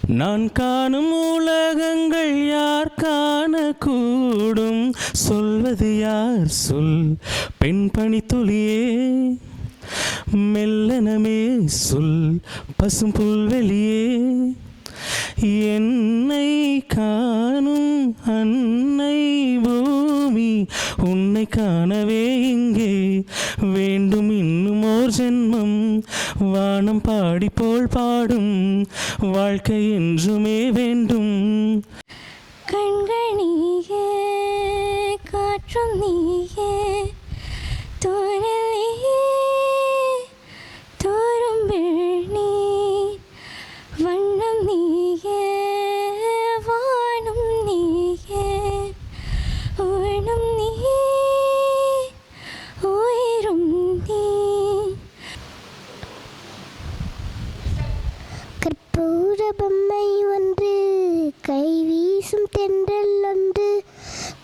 நான் காணும் உலகங்கள் யார் காணக்கூடும், சொல்வது யார் சொல் பெண் பனித்துளியே, மெல்லனமே சொல் பசும் புல்வெளியே, என்னை காணும் அன்னை பூமி உன்னை காணவே இங்கே வேண்டும் இன்னும் ஓர் ஜென்மம், வானம் பாடி போல் பாடும் வாழ்க்கை என்றுமே வேண்டும். கண்கள் நீயே, காற்றும் நீயே, தோரலையே தோறும் நீர், வண்ணம் நீயே, வானம் நீயே, ஊனம் நீயே, உயிரும் நீ. கற்பூர பொம்மை ஒன்று, கை வீசும் தென்றல் ஒன்று,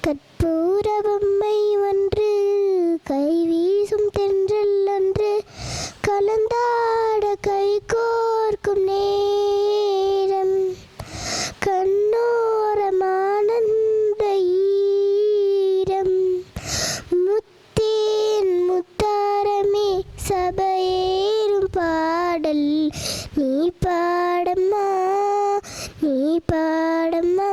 கற்பூர பொம்மை ஒன்று, கை வீசும் தென்றல் ஒன்று, கலந்தாட கை கோர்க்கும் நேரம், கண்ணோரமானந்த ஈரம், முத்தேன் முத்தாரமே சபையேறும் பாடல், நீ பாடம்மா நீ பாடம்மா.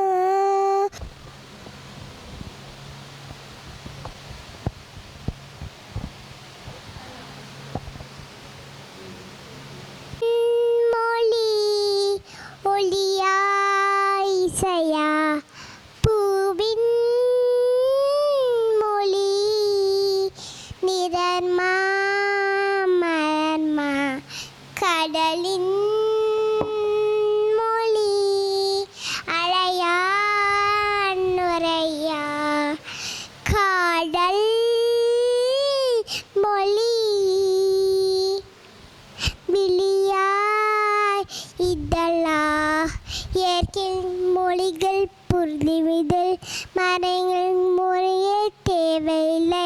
மொழி ஒளியா இசையா பூவின் மொழி, நிறமா மரமா கடலின் மொழி, அழையா நுரையா காடல் மொழி, விழியாய் இதழா இயற்கை மொழிகள் புரிந்துவிதல், மறைகள் மொழியே தேவையில்லை,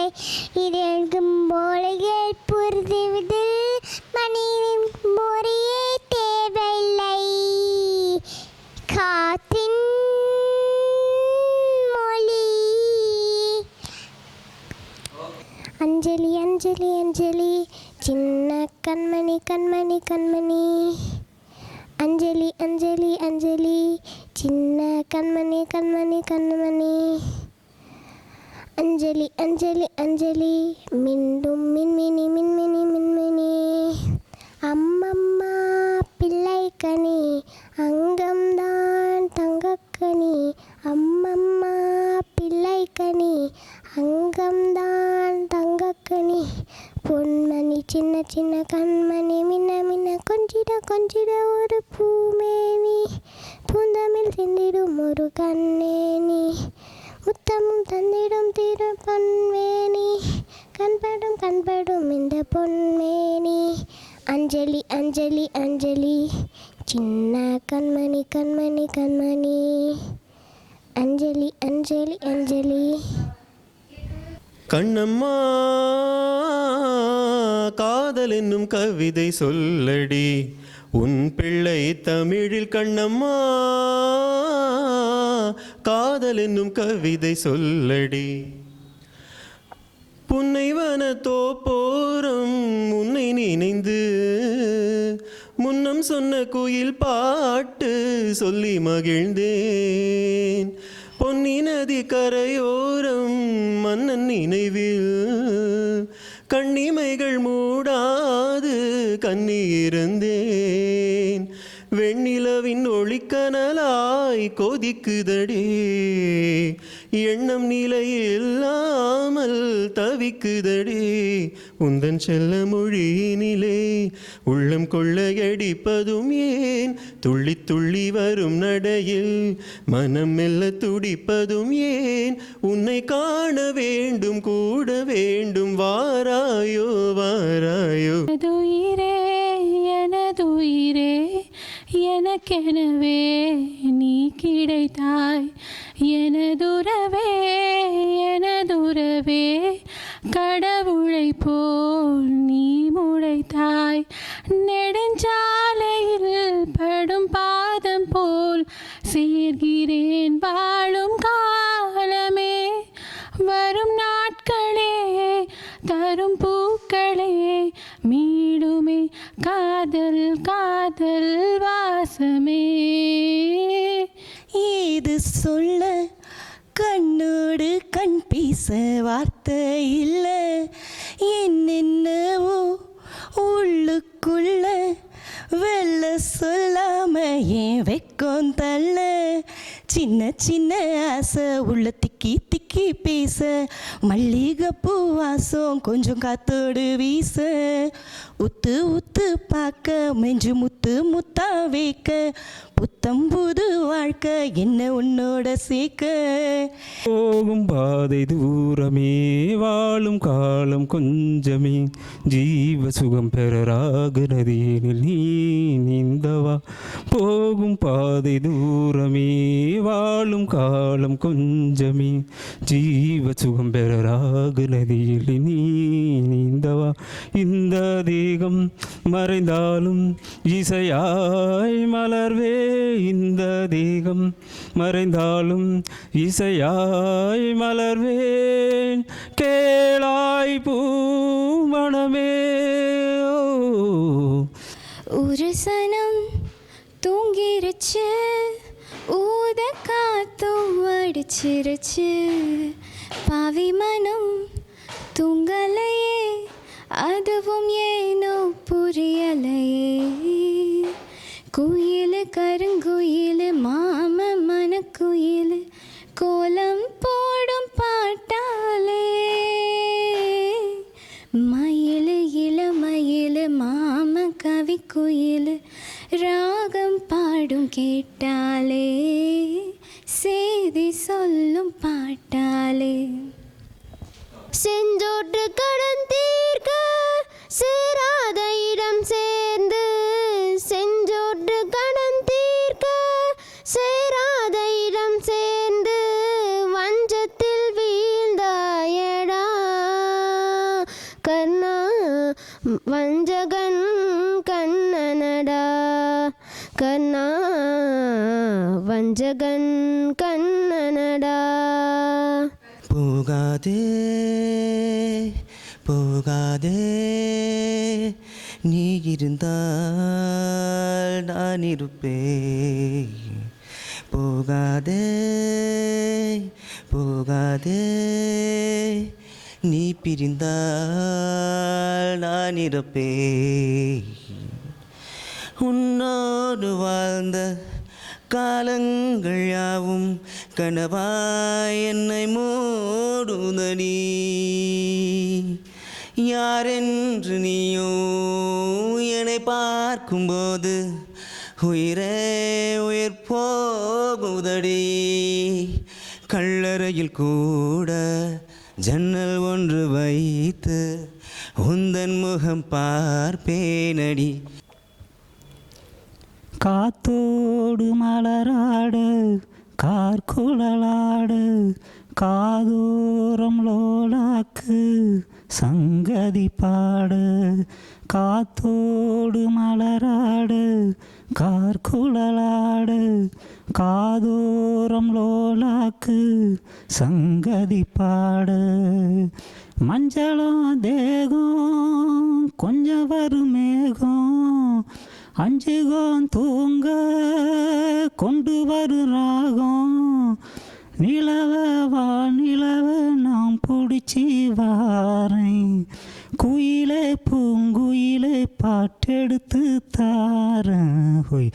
இரண்டு மொழிகள் புரிந்துவிதல், மனிதன் மொழியே தேவையில்லை, காற்றின் மொழி. அஞ்சலி அஞ்சலி அஞ்சலி சின்ன கண்மணி கண்மணி கண்மணி, அஞ்சலி அஞ்சலி அஞ்சலி சின்ன கண்மணி கண்மணி கண்மணி, அஞ்சலி அஞ்சலி அஞ்சலி மின்னும் மின்மினி மின்மினி மின்மினி, அம்மம்மா பிள்ளை கனி அங்கம்தான் தங்கக்கனி, அம்மம்மா பிள்ளை கனி அங்கம்தான் தங்கக்கனி, பொன்மணி சின்ன சின்ன கண்மணி மின்ன மின்ன கொஞ்சிட கொஞ்சிட ஒரு பூமேனி, பூந்தமிழ் சிந்திடும் ஒரு கண்ணேனி, முத்தமும் தந்திடும் திரு பொன்மேனி, கண்படும் கண்படும் இந்த பொன்மேனி, அஞ்சலி அஞ்சலி அஞ்சலி சின்ன கண்மணி கண்மணி கண்மணி, அஞ்சலி அஞ்சலி அஞ்சலி. கண்ணம்மா காதல் என்னும் கவிதை சொல்லடி, உன் பிள்ளை தமிழில் கண்ணம்மா காதல் என்னும் கவிதை சொல்லடி, புன்னைவன தோப்போரம் உன்னை நினைந்து முன்னம் சொன்ன குயில் பாட்டு சொல்லி மகிழ்ந்தேன், பொன்னி நதி கரையோரம் மன்னன் நினைவில் கண்ணிமைகள் மூடாது கண்ணி இருந்தேன், வெண்ணிலவின் ஒளிக்கனலாய் கொதிக்குதடே, எண்ணம் நிலையில்லாமல் தவிக்குதடே, உந்தன் செல்ல மொழியினிலே உள்ளம் கொள்ளையடிப்பதும் ஏன், துள்ளி துள்ளி வரும் நடையில் மனம் மெல்ல துடிப்பதும் ஏன், உன்னை காண வேண்டும் கூட வேண்டும் வாராயோ வாராயோ. எனதுயிரே எனதுயிரே எனக்கெனவே நீ கிடைத்தாய், எனதுறவே எனதுறவே கடவுளை போல் நீ முளைத்தாய், நெடுஞ்சாலையில் படும் பாதம் போல் சேர்கிறேன் வாழும் காலமே. வரும் நாட்களே தரும் பூக்களே மீடுமே காதல் காதல் வாசமே. ஏது சொல்ல கண்ணோடு கண் பேச வார்த்தை இல்லை. என்னென்னவோ உள்ளுக்குள்ள வெள்ள சொல்லாம ஏன் வெக்கம் தள்ள. சின்ன சின்ன ஆசை உள்ள திக்கி திக்கி பேச. மல்லிகைப்பூ வாசம் கொஞ்சம் காத்தோடு வீச. உத்து உத்து பார்க்க மெஞ்சு முத்து முத்தா வைக்க. புத்தம்புது வாழ்க்கை என்ன உன்னோட சேர்க்க. போகும் பாதை தூரமே வாழும் காலம் கொஞ்சமே. ஜீவ சுகம் பெற ராக நதியினில் நீ நீந்தவா. போகும் பாதை தூரமே வாழும் காலம் கொஞ்சமே. ஜீவ சுகம் பெற ராக நதியில் நீ நீந்தவா. இந்த தேகம் மறைந்தாலும் இசையாய் மலர்வே. இந்த தேகம் மறைந்தாலும் இசையாய் மலர்வேன். கேளாய் பூமணமே. ஒரு சனம் தூங்கிருச்சு, ஊத காத்தும் அடிச்சிருச்சு. பாவி மனம் தூங்கலையே, அதுவும் ஏனோ புரியலையே. குயில் கருங்குயில் மாம மனக்குயில் கோலம் போடும் பாட்டாலே. மயில் இளமயில் மாம கவி குயில் ராகம் பாடும் கேட்டாலே. செய்தி சொல்லும் பாட்டாலே. செஞ்சோற்று கடன் தீர்க்க சேராத இடம் சேர்ந்து. செஞ்சோற்று கடன் தீர்க்க சேராத இடம் சேர்ந்து. வஞ்சத்தில் வீழ்ந்தாயடா கண்ணா. வஞ்சகன் கண்ணனடா கண்ணா. வஞ்சகன் கண்ணனடா. போகாதே போகாதே நீ இருந்தால் நான் இருப்பேன். போகாதே போகாதே நீ பிரிந்தால் நான் இருப்பேன். உன்னோடு வாழ்ந்த காலங்கள் யாவும் கனவாய் என்னை மூடுதடி. யாரென்று நீயோ என்னை பார்க்கும்போது உயிரே உயிர் போகுதடி. கல்லறையில் கூட ஜன்னல் ஒன்று வைத்து உந்தன் முகம் பார்ப்பேனடி. காத்தோடு மலராடு கார்குழலாடு. காதோரம் லோலாக்கு சங்கதி பாடு. காத்தோடு மலராடு கார்குழலாடு. காதோரம் லோலாக்கு சங்கதி பாடு. மஞ்சளும் தேகம் கொஞ்சம் வரும் மேகம். அஞ்சுகம் தூங்க கொண்டு வரும் ராகம். நிலவ வா நிலவ நாம் பிடிச்சி வாரேன். குயிலே பூங்குயிலே பாட்டெடுத்து தாரேன். ஹோய்